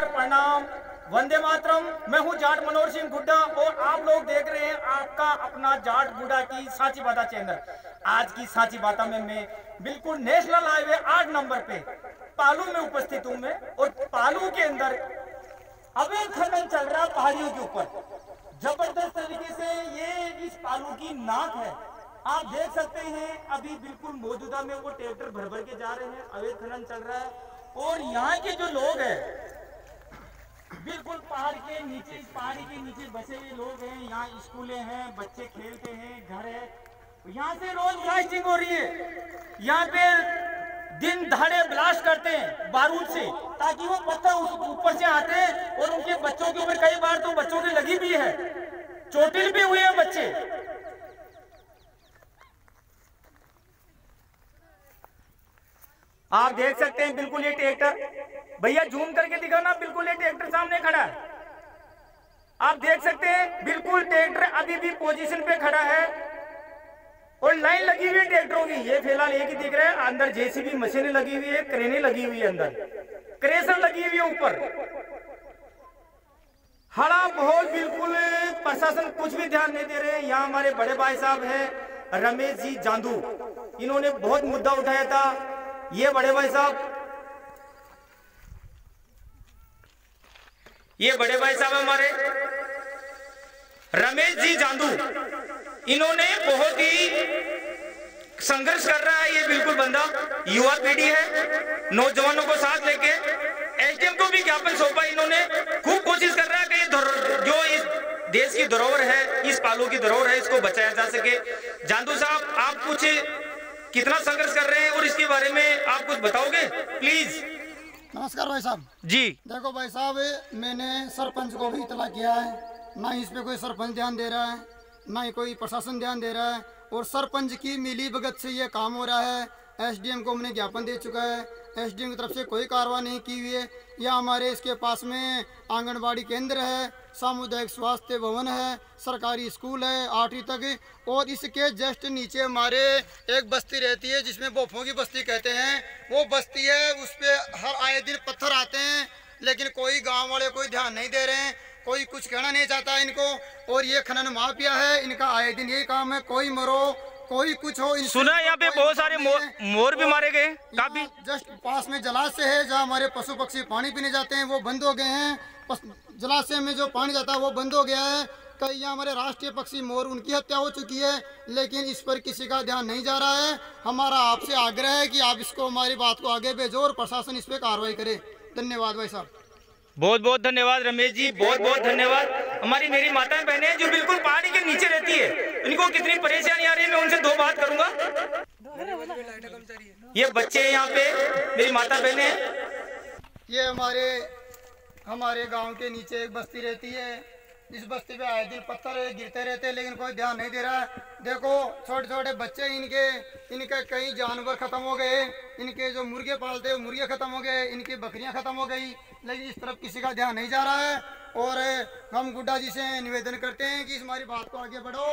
नमस्कार, प्रणाम, वंदे मातरम। मैं हूं जाट मनोहर सिंह गुड्डा और आप लोग देख रहे हैं आपका अपना जाट गुड्डा की साची बाता चैनल। आज की साची बाता में मैं बिल्कुल नेशनल हाईवे 8 नंबर पे पालू में उपस्थित हूं मैं, और पालू के अंदर अवैध खनन चल रहा पहाड़ियों के ऊपर जबरदस्त तरीके से। ये इस पालू की नाक है, आप देख सकते हैं। अभी बिल्कुल मौजूदा में वो ट्रैक्टर भर भर के जा रहे हैं, अवैध खनन चल रहा है। और यहाँ के जो लोग हैं बिल्कुल पहाड़ के नीचे, इस पहाड़ी के नीचे बसे हुए लोग हैं। यहाँ स्कूलें हैं, बच्चे खेलते हैं, घर है। यहाँ से रोज ब्लास्टिंग हो रही है। यहाँ पे दिन दहाड़े ब्लास्ट करते हैं बारूद से, ताकि वो पत्थर ऊपर से आते हैं और उनके बच्चों के ऊपर कई बार तो बच्चों की लगी भी है, चोटिल भी हुए हैं बच्चे। आप देख सकते हैं बिल्कुल ये ट्रैक्टर, भैया जूम करके दिखाओ ना, बिल्कुल ये ट्रैक्टर सामने खड़ा है। आप देख सकते हैं बिल्कुल ट्रैक्टर अभी भी पोजीशन पे खड़ा है और लाइन लगी हुई है ट्रैक्टरों की। ये फिलहाल एक ही दिख रहा है, अंदर जेसीबी मशीनें लगी हुई है, क्रेनें लगी हुई है, अंदर क्रेशर लगी हुई है ऊपर। हड़ा बहुत, बिल्कुल प्रशासन कुछ भी ध्यान नहीं दे रहे हैं। यहाँ हमारे बड़े भाई साहब हैं रमेश जी जांदू, इन्होंने बहुत मुद्दा उठाया था। ये बड़े भाई साहब, ये बड़े भाई साहब हमारे रमेश जी जांदू, इन्होंने बहुत ही संघर्ष कर रहा है। ये बिल्कुल बंदा युवा पीढ़ी है, नौजवानों को साथ लेके एसडीएम को भी ज्ञापन सौंपा। इन्होंने खूब कोशिश कर रहा है कि जो इस देश की धरोहर है, इस पालू की धरोहर है, इसको बचाया जा सके। जांदू साहब, आप कुछ कितना संघर्ष कर रहे हैं और इसके बारे में आप कुछ बताओगे प्लीज? नमस्कार भाई साहब जी। देखो भाई साहब, मैंने सरपंच को भी इतला किया है, ना इस पे कोई सरपंच ध्यान दे रहा है, ना ही कोई प्रशासन ध्यान दे रहा है, और सरपंच की मिली भगत से ये काम हो रहा है। एसडीएम को हमने ज्ञापन दे चुका है, एसडीएम की तरफ से कोई कार्रवाई नहीं की हुई है। या हमारे इसके पास में आंगनबाड़ी केंद्र है, सामुदायिक स्वास्थ्य भवन है, सरकारी स्कूल है 8वीं तक, और इसके जस्ट नीचे हमारे एक बस्ती रहती है जिसमें बोफों की बस्ती कहते हैं। वो बस्ती है, उस पर हर आए दिन पत्थर आते हैं, लेकिन कोई गांव वाले कोई ध्यान नहीं दे रहे हैं, कोई कुछ कहना नहीं चाहता इनको। और ये खनन माफिया है, इनका आए दिन यही काम है, कोई मरो कोई कुछ हो। सुना यहाँ पे बहुत सारे मोर भी मारे गए काफी। जस्ट पास में जलाशय है जहाँ हमारे पशु पक्षी पानी पीने जाते हैं, वो बंद हो गए हैं। जलाशय में जो पानी जाता है वो बंद हो गया है। कई यहाँ हमारे राष्ट्रीय पक्षी मोर, उनकी हत्या हो चुकी है, लेकिन इस पर किसी का ध्यान नहीं जा रहा है। हमारा आपसे आग्रह है कि आप इसको, हमारी बात को आगे भेजो और प्रशासन इस पर कार्रवाई करे। धन्यवाद भाई साहब। बहुत बहुत धन्यवाद रमेश जी, बहुत बहुत धन्यवाद। हमारी मेरी माताएं बहनें जो बिल्कुल पहाड़ी के नीचे रहती है, इनको कितनी परेशानी आ रही है, मैं उनसे दो बात करूंगा। ये बच्चे यहाँ पे मेरी माता बहनें हैं। ये हमारे गांव के नीचे एक बस्ती रहती है, इस बस्ती पे आए दिन पत्थर गिरते रहते हैं, लेकिन कोई ध्यान नहीं दे रहा है। देखो छोटे छोटे बच्चे, इनके कई जानवर खत्म हो गए, इनके जो मुर्गे पालते हैं मुर्गे खत्म हो गए, इनकी बकरियां खत्म हो गई, लेकिन इस तरफ किसी का ध्यान नहीं जा रहा है। और हम गुड्डा जी से निवेदन करते हैं कि हमारी बात को आगे बढ़ो।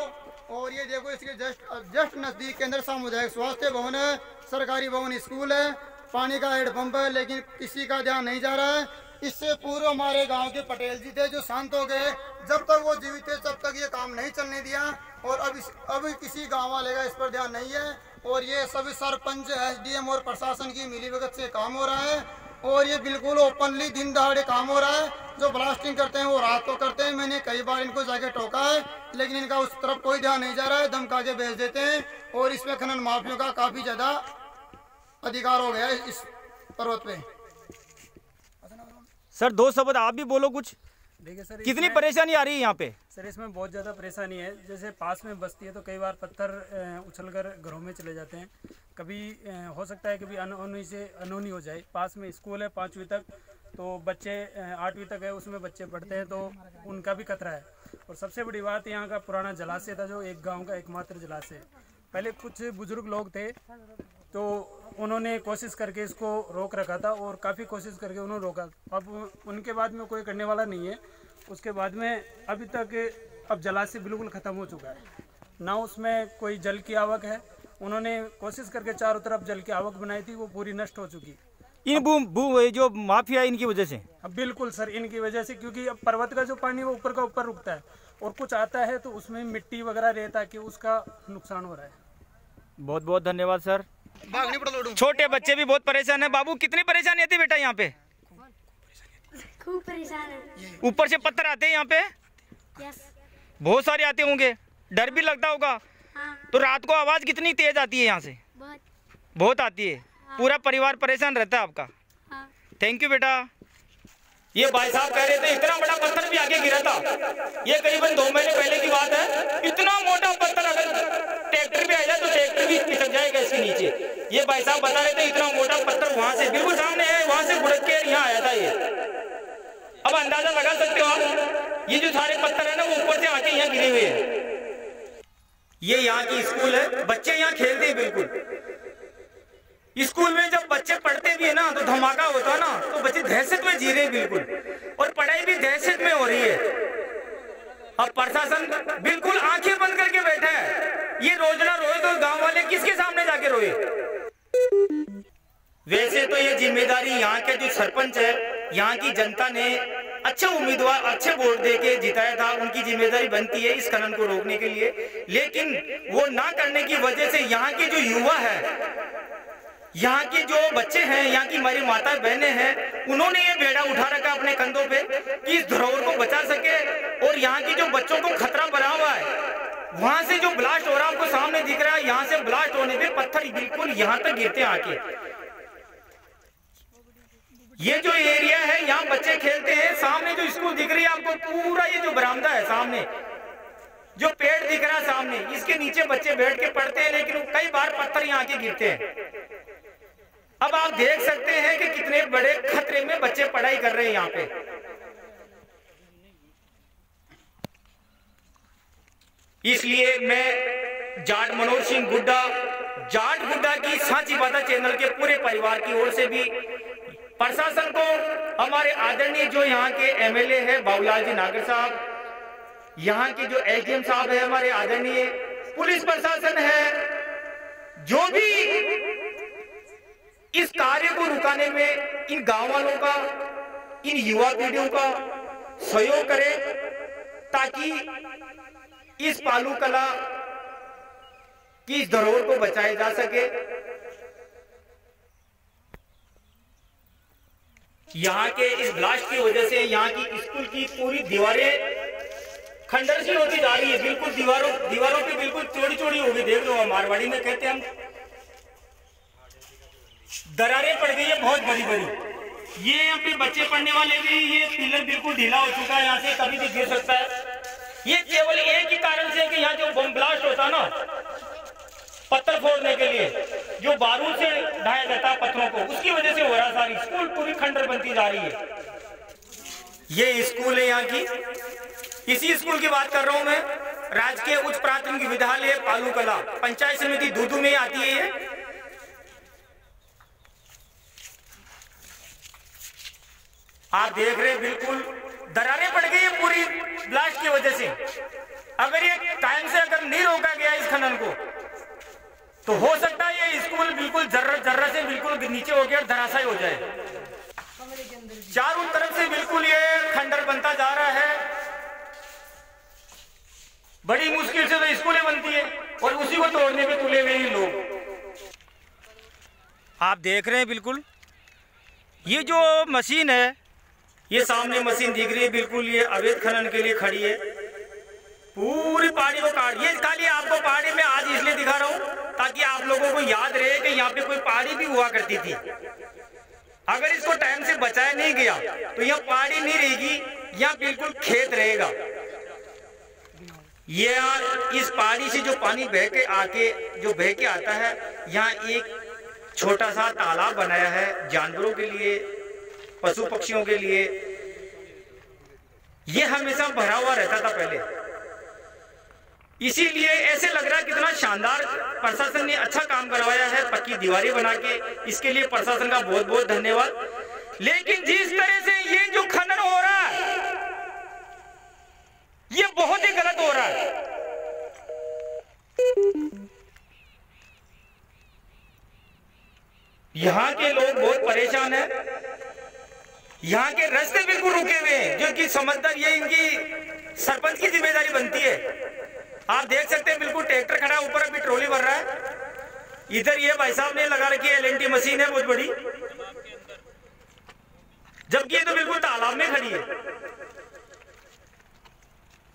और ये देखो, इसके जस्ट नज़दीक के अंदर सामुदायिक स्वास्थ्य भवन है, सरकारी भवन, स्कूल है, पानी का हैंडपंप है, लेकिन किसी का ध्यान नहीं जा रहा है। इससे पूर्व हमारे गांव के पटेल जी थे जो शांत हो गए, जब तक वो जीवित थे तब तक ये काम नहीं चलने दिया, और अब किसी गांव वाले का इस पर ध्यान नहीं है। और ये सभी सरपंच, एसडीएम और प्रशासन की मिलीभगत से काम हो रहा है, और ये बिल्कुल ओपनली दिन दहाड़े काम हो रहा है। जो ब्लास्टिंग करते हैं वो रात को करते हैं, मैंने कई बार इनको जाके टोका है, लेकिन इनका उस तरफ कोई ध्यान नहीं जा रहा है, धमका के भेज देते हैं। और इसमें खनन माफियों का काफी ज्यादा अधिकार हो गया है इस पर्वत पे। सर दो शब्द आप भी बोलो कुछ। देखिए सर, कितनी परेशानी आ रही है यहाँ पे? सर इसमें बहुत ज़्यादा परेशानी है। जैसे पास में बस्ती है तो कई बार पत्थर उछलकर घरों में चले जाते हैं। कभी हो सकता है कभी अनहोनी हो जाए। पास में स्कूल है 5वीं तक, तो बच्चे 8वीं तक है, उसमें बच्चे पढ़ते हैं, तो उनका भी खतरा है। और सबसे बड़ी बात, यहाँ का पुराना जलाशय था जो एक गाँव का एकमात्र जलाशय। पहले कुछ बुजुर्ग लोग थे तो उन्होंने कोशिश करके इसको रोक रखा था, और काफ़ी कोशिश करके उन्होंने रोका। अब उनके बाद में कोई करने वाला नहीं है। उसके बाद में अभी तक अब जलाशय बिल्कुल ख़त्म हो चुका है, ना उसमें कोई जल की आवक है। उन्होंने कोशिश करके चारों तरफ जल की आवक बनाई थी, वो पूरी नष्ट हो चुकी। इन जो माफिया इनकी वजह से। अब बिल्कुल सर, इनकी वजह से, क्योंकि अब पर्वत का जो पानी वो ऊपर का ऊपर रुकता है और कुछ आता है तो उसमें मिट्टी वगैरह रहता है कि उसका नुकसान हो रहा है। बहुत बहुत धन्यवाद सर। छोटे बच्चे भी बहुत परेशान है। बाबू कितनी परेशानी आती है बेटा यहाँ पे? खूब परेशान है। ऊपर से पत्थर आते हैं यहाँ पे? यस। बहुत सारे आते होंगे, डर भी लगता होगा। हाँ। तो रात को आवाज कितनी तेज आती है यहाँ से? बहुत आती है। हाँ। पूरा परिवार परेशान रहता है आपका? हाँ। थैंक यू बेटा। ये भाई साहब कह रहे थे इतना बड़ा पत्थर भी आगे गिरा था। ये करीबन 2 महीने पहले की बात है। इतना मोटा पत्थर अगर ट्रैक्टर भी आ जाए तो ट्रैक्टर भी खिसक जाएगा इसके नीचे। ये भाई साहब बता रहे थे इतना मोटा पत्थर वहां से बिल्कुल सामने है, वहां से बुढ़क के यहाँ आया था ये। अब अंदाजा लगा सकते हो आप, ये जो सारे पत्थर है ना वो ऊपर से आके यहाँ गिरे हुए हैं। ये यहाँ की स्कूल है, बच्चे यहाँ खेलते हैं। बिल्कुल स्कूल में जब बच्चे पढ़ते भी है ना तो धमाका होता है ना, तो बच्चे दहशत में जी रहे हैं बिल्कुल, और पढ़ाई भी दहशत में हो रही है। अब प्रशासन बिल्कुल आंखें बंद करके बैठा है। ये रोज ना रोए तो गांव वाले किसके सामने जाके रोए? वैसे तो ये जिम्मेदारी यहाँ के जो सरपंच है, यहाँ की जनता ने अच्छे उम्मीदवार अच्छे वोट देके जिताया था, उनकी जिम्मेदारी बनती है इस खनन को रोकने के लिए। लेकिन वो ना करने की वजह से यहाँ के जो युवा है, यहाँ के जो बच्चे हैं, यहाँ की हमारी माता बहनें हैं, उन्होंने ये बेड़ा उठा रखा अपने कंधों पे कि इस धरोहर को बचा सके। और यहाँ की जो बच्चों को खतरा बना हुआ है, वहां से जो ब्लास्ट हो रहा है आपको सामने दिख रहा है, यहाँ से ब्लास्ट होने पे पत्थर बिल्कुल यहाँ तक गिरते हैं आके। ये जो एरिया है यहाँ बच्चे खेलते हैं, सामने जो स्कूल दिख रही है आपको, पूरा ये जो बरामदा है सामने, जो पेड़ दिख रहा है सामने, इसके नीचे बच्चे बैठ के पढ़ते हैं। लेकिन कई बार पत्थर यहाँ आके गिरते हैं। अब आप देख सकते हैं कि कितने बड़े खतरे में बच्चे पढ़ाई कर रहे हैं यहाँ पे। इसलिए मैं जाट मनोहर सिंह गुड्डा, जाट गुड्डा की सांची बाता चैनल के पूरे परिवार की ओर से भी प्रशासन को, हमारे आदरणीय जो यहाँ के एमएलए है बाबूलाल जी नागर साहब, यहाँ के जो एसडीएम साहब है हमारे आदरणीय, पुलिस प्रशासन है, जो भी इस कार्य को रुकाने में इन गांव वालों का, इन युवा पीढ़ियों का सहयोग करे, ताकि इस पालू कला की इस धरोहर को बचाया जा सके। यहाँ के इस ब्लास्ट की वजह से यहाँ की स्कूल की पूरी दीवारें खंडरशील होती जा रही है। बिल्कुल दीवारों पे बिल्कुल चौड़ी चौड़ी हो गई। देख लो, मारवाड़ी में कहते हैं हम, दरारें पड़ गई है बहुत बड़ी बड़ी। ये यहाँ पे बच्चे पढ़ने वाले भी, ये पिलर बिल्कुल ढीला हो चुका है, यहाँ से कभी भी गिर सकता है। ये केवल एक ही कारण से कि यहाँ जो बम ब्लास्ट होता है ना, पत्थर फोड़ने के लिए जो बारूद से ढाया जाता है पत्थरों को, उसकी वजह से हो रहा। सारी स्कूल पूरी खंडर बनती जा रही है। ये स्कूल है यहाँ की, इसी स्कूल की बात कर रहा हूं मैं। राजकीय उच्च प्राथमिक विद्यालय पालू कला, पंचायत समिति दूदू में आती है ये। आप देख रहे हैं बिल्कुल दरारें पड़ गई है पूरी ब्लास्ट की वजह से। अगर ये टाइम से अगर नहीं रोका गया इस खनन को, तो हो सकता है ये स्कूल बिल्कुल जर्रा से बिल्कुल नीचे हो गया और धराशायी हो जाए। चारों तरफ से बिल्कुल ये खंडर बनता जा रहा है। बड़ी मुश्किल से तो स्कूलें बनती है और उसी को तोड़ने पे तुले हुए ही लोग। आप देख रहे हैं बिल्कुल ये जो मशीन है, ये सामने मशीन दिख रही है बिल्कुल, ये अवैध खनन के लिए खड़ी है। पूरी पहाड़ी को काट, ये खाली आपको पहाड़ी में आज इसलिए दिखा रहा हूं ताकि आप लोगों को याद रहे कि यहाँ पे कोई पहाड़ी भी हुआ करती थी। अगर इसको टाइम से बचाया नहीं गया तो यहाँ पहाड़ी नहीं रहेगी, यहाँ बिल्कुल खेत रहेगा। ये इस पहाड़ी से जो पानी बह के आता है, यहाँ एक छोटा सा तालाब बनाया है जानवरों के लिए, पशु पक्षियों के लिए। ये हमेशा भरा हुआ रहता था पहले, इसीलिए ऐसे लग रहा है कितना शानदार प्रशासन ने अच्छा काम करवाया है पक्की दीवारें बना के। इसके लिए प्रशासन का बहुत बहुत धन्यवाद। लेकिन जिस तरह से ये जो खनन हो रहा है, ये बहुत ही गलत हो रहा है। यहाँ के लोग बहुत परेशान है। यहाँ के रास्ते बिल्कुल रुके हुए हैं, जो कि समझदार ये इनकी सरपंच की जिम्मेदारी बनती है। आप देख सकते हैं बिल्कुल ट्रैक्टर खड़ा है, ऊपर अभी ट्रॉली भर रहा है। इधर ये भाई साहब ने लगा रखी है LNT मशीन है बहुत बड़ी, जबकि ये तो बिल्कुल तालाब में खड़ी है।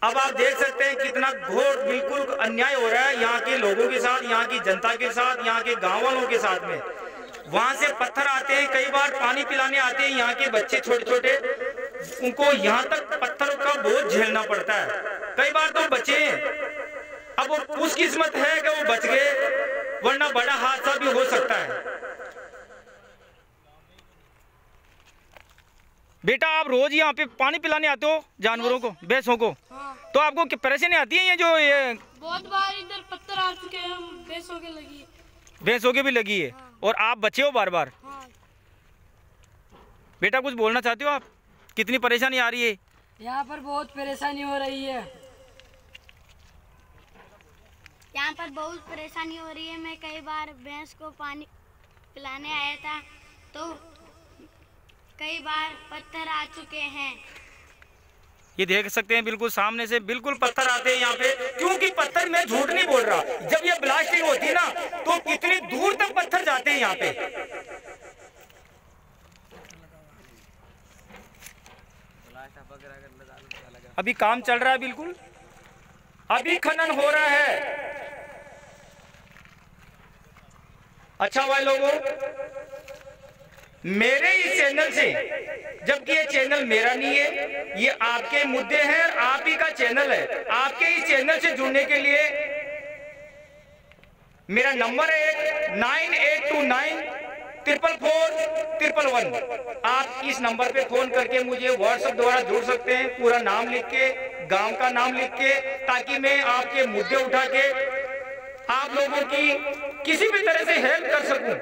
अब आप देख सकते हैं कितना घोर बिल्कुल अन्याय हो रहा है यहाँ के लोगों के साथ, यहाँ की जनता के साथ, यहाँ के गांव वालों के साथ में। वहां से पत्थर आते हैं, कई बार पानी पिलाने आते हैं यहाँ के बच्चे छोटे छोटे, उनको यहाँ तक पत्थरों का बोझ झेलना पड़ता है। कई बार तो बचे हैं, अब वो खुशकिस्मत है कि वो बच गए, वरना बड़ा हादसा भी हो सकता है। बेटा आप रोज यहाँ पे पानी पिलाने आते हो जानवरों को, भैंसों को? हाँ। तो आपको क्या परेशानी आती है? ये बहुत बार इधर पत्थर आ चुके हैं, भैंसों के लगी है। भैंसों के भी लगी है। हाँ। और आप बचे हो बार बार। हाँ। बेटा कुछ बोलना चाहते हो आप? कितनी परेशानी आ रही है? यहाँ पर बहुत परेशानी हो रही है। यहाँ पर बहुत परेशानी हो रही है। मैं कई बार भैंस को पानी पिलाने आया था तो कई बार पत्थर आ चुके हैं। ये देख सकते हैं बिल्कुल सामने से बिल्कुल पत्थर आते हैं यहाँ पे, क्योंकि पत्थर, मैं झूठ नहीं बोल रहा, जब ये ब्लास्टिंग होती है ना तो कितनी दूर तक पत्थर जाते हैं यहाँ पे। अभी काम चल रहा है, बिल्कुल अभी खनन हो रहा है। अच्छा भाई लोगों, मेरे इस चैनल से, जबकि ये चैनल मेरा नहीं है, ये आपके मुद्दे हैं, आप ही का चैनल है। आपके इस चैनल से जुड़ने के लिए मेरा नंबर है 9829444111। आप इस नंबर पे फोन करके मुझे व्हाट्सएप द्वारा जुड़ सकते हैं, पूरा नाम लिख के, गांव का नाम लिख के, ताकि मैं आपके मुद्दे उठा के आप लोगों की किसी भी तरह से हेल्प कर सकूं।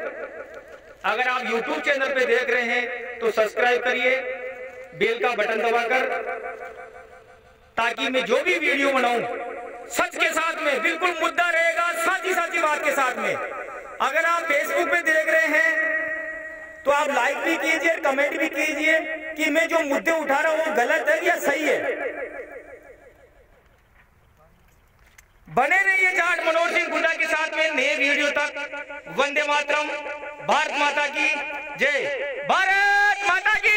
अगर आप YouTube चैनल पे देख रहे हैं तो सब्सक्राइब करिए, बेल का बटन दबाकर, ताकि मैं जो भी वीडियो बनाऊं सच के साथ में, बिल्कुल मुद्दा रहेगा, साची बात के साथ में। अगर आप फेसबुक पे देख रहे हैं तो आप लाइक भी कीजिए, कमेंट भी कीजिए कि मैं जो मुद्दे उठा रहा हूं वो गलत है या सही है। बने रहिए जाट मनोहर सिंह गुड्डा के साथ में नए वीडियो तक। वंदे मातरम। भारत माता की जय। भारत माता की